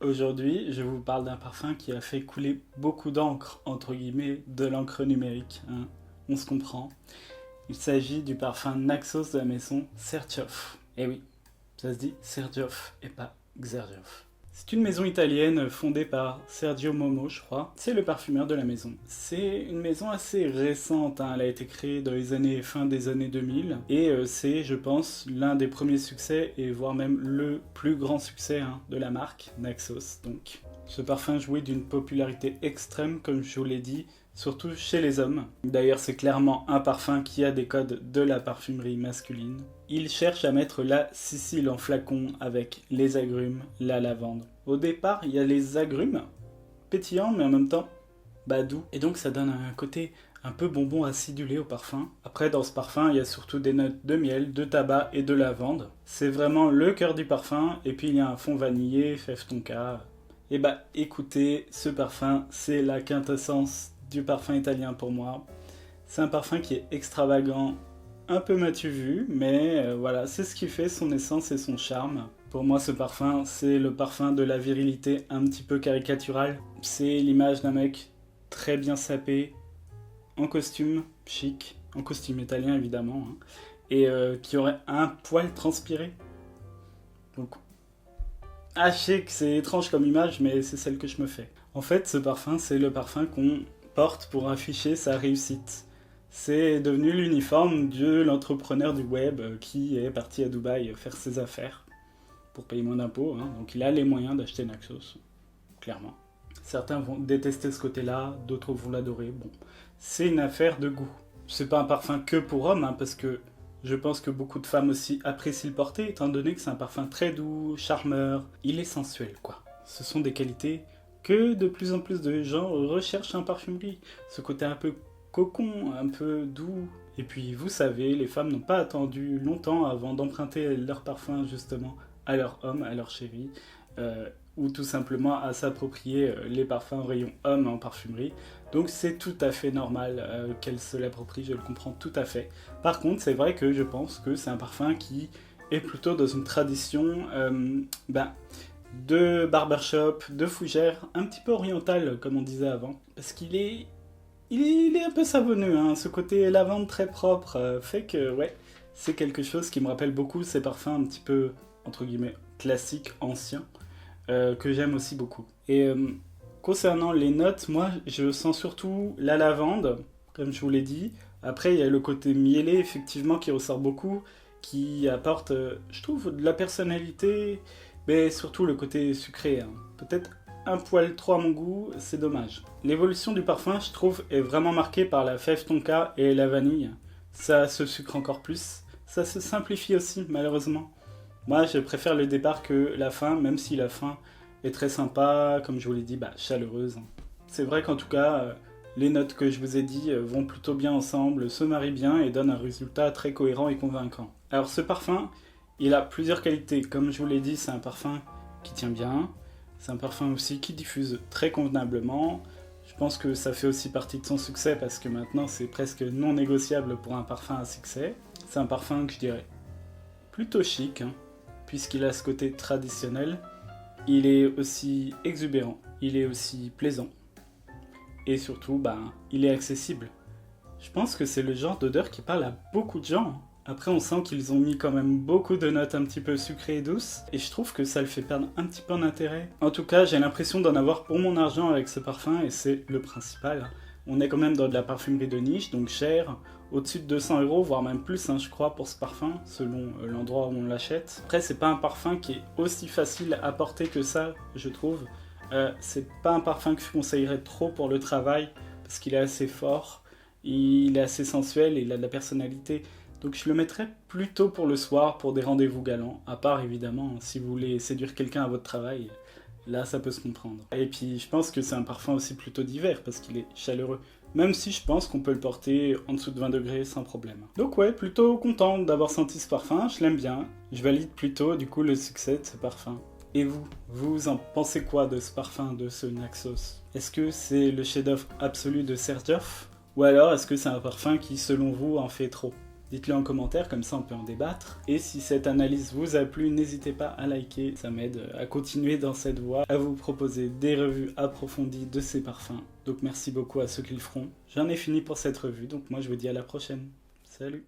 Aujourd'hui, je vous parle d'un parfum qui a fait couler beaucoup d'encre, entre guillemets, de l'encre numérique, hein. On se comprend. Il s'agit du parfum Naxos de la maison Xerjoff. Eh oui, ça se dit Xerjoff et pas Xerjoff. C'est une maison italienne fondée par Sergio Momo, je crois. C'est le parfumeur de la maison. C'est une maison assez récente, hein. Elle a été créée dans les fin des années 2000. Et c'est, je pense, l'un des premiers succès, et voire même le plus grand succès, hein, de la marque, Naxos. Donc, ce parfum jouit d'une popularité extrême, comme je vous l'ai dit, surtout chez les hommes. D'ailleurs, c'est clairement un parfum qui a des codes de la parfumerie masculine. Il cherche à mettre la Sicile en flacon avec les agrumes, la lavande. Au départ, il y a les agrumes, pétillants mais en même temps doux. Et donc ça donne un côté un peu bonbon acidulé au parfum. Après, dans ce parfum, il y a surtout des notes de miel, de tabac et de lavande. C'est vraiment le cœur du parfum. Et puis il y a un fond vanillé, fève tonka. Et écoutez, ce parfum, c'est la quintessence du parfum italien pour moi. C'est un parfum qui est extravagant, un peu m'as-tu vu, mais voilà, c'est ce qui fait son essence et son charme. Pour moi, ce parfum, c'est le parfum de la virilité un petit peu caricaturale. C'est l'image d'un mec très bien sapé, en costume chic, en costume italien évidemment, hein, et qui aurait un poil transpiré. Donc, je sais que c'est étrange comme image, mais c'est celle que je me fais. En fait, ce parfum, c'est le parfum qu'on porte pour afficher sa réussite. C'est devenu l'uniforme de l'entrepreneur du web qui est parti à Dubaï faire ses affaires pour payer moins d'impôts, hein. Donc il a les moyens d'acheter Naxos, clairement. Certains vont détester ce côté-là, d'autres vont l'adorer. Bon, c'est une affaire de goût. C'est pas un parfum que pour hommes, hein, parce que je pense que beaucoup de femmes aussi apprécient le porter, étant donné que c'est un parfum très doux, charmeur. Il est sensuel, quoi. Ce sont des qualités que de plus en plus de gens recherchent en parfumerie. Ce côté un peu cocon, un peu doux. Et puis, vous savez, les femmes n'ont pas attendu longtemps avant d'emprunter leur parfum, justement, à leur homme, à leur chéri, ou tout simplement à s'approprier les parfums rayon homme en parfumerie. Donc c'est tout à fait normal qu'elles se l'approprient, je le comprends tout à fait. Par contre, c'est vrai que je pense que c'est un parfum qui est plutôt dans une tradition de barbershop, de fougère, un petit peu orientale, comme on disait avant. Parce il est un peu savonneux, hein. Ce côté lavande très propre fait que, ouais, c'est quelque chose qui me rappelle beaucoup ces parfums un petit peu, entre guillemets, classiques, anciens, que j'aime aussi beaucoup. Et concernant les notes, moi, je sens surtout la lavande, comme je vous l'ai dit. Après, il y a le côté mielé, effectivement, qui ressort beaucoup, qui apporte, je trouve, de la personnalité, mais surtout le côté sucré, hein. Peut-être un poil trop à mon goût, c'est dommage. L'évolution du parfum, je trouve, est vraiment marquée par la fève tonka et la vanille. Ça se sucre encore plus. Ça se simplifie aussi, malheureusement. Moi, je préfère le départ que la fin, même si la fin est très sympa, comme je vous l'ai dit, chaleureuse. C'est vrai qu'en tout cas, les notes que je vous ai dit vont plutôt bien ensemble, se marient bien et donnent un résultat très cohérent et convaincant. Alors ce parfum, il a plusieurs qualités. Comme je vous l'ai dit, c'est un parfum qui tient bien. C'est un parfum aussi qui diffuse très convenablement. Je pense que ça fait aussi partie de son succès parce que maintenant c'est presque non négociable pour un parfum à succès. C'est un parfum que je dirais plutôt chic, hein, puisqu'il a ce côté traditionnel. Il est aussi exubérant, il est aussi plaisant. Et surtout, il est accessible. Je pense que c'est le genre d'odeur qui parle à beaucoup de gens. Après, on sent qu'ils ont mis quand même beaucoup de notes un petit peu sucrées et douces, et je trouve que ça le fait perdre un petit peu en intérêt. En tout cas, j'ai l'impression d'en avoir pour mon argent avec ce parfum, et c'est le principal. On est quand même dans de la parfumerie de niche, donc cher, au-dessus de 200€, voire même plus, hein, je crois, pour ce parfum, selon l'endroit où on l'achète. Après, c'est pas un parfum qui est aussi facile à porter que ça, je trouve. C'est pas un parfum que je conseillerais trop pour le travail, parce qu'il est assez fort, il est assez sensuel et il a de la personnalité. Donc je le mettrais plutôt pour le soir, pour des rendez-vous galants, à part évidemment si vous voulez séduire quelqu'un à votre travail, là ça peut se comprendre. Et puis je pense que c'est un parfum aussi plutôt d'hiver, parce qu'il est chaleureux, même si je pense qu'on peut le porter en dessous de 20 degrés sans problème. Donc ouais, plutôt content d'avoir senti ce parfum, je l'aime bien, je valide plutôt du coup le succès de ce parfum. Et vous en pensez quoi de ce parfum, de ce Naxos? Est-ce que c'est le chef-d'œuvre absolu de Xerjoff? Ou alors est-ce que c'est un parfum qui, selon vous, en fait trop? Dites-le en commentaire, comme ça on peut en débattre. Et si cette analyse vous a plu, n'hésitez pas à liker, ça m'aide à continuer dans cette voie, à vous proposer des revues approfondies de ces parfums. Donc merci beaucoup à ceux qui le feront. J'en ai fini pour cette revue, donc moi je vous dis à la prochaine. Salut!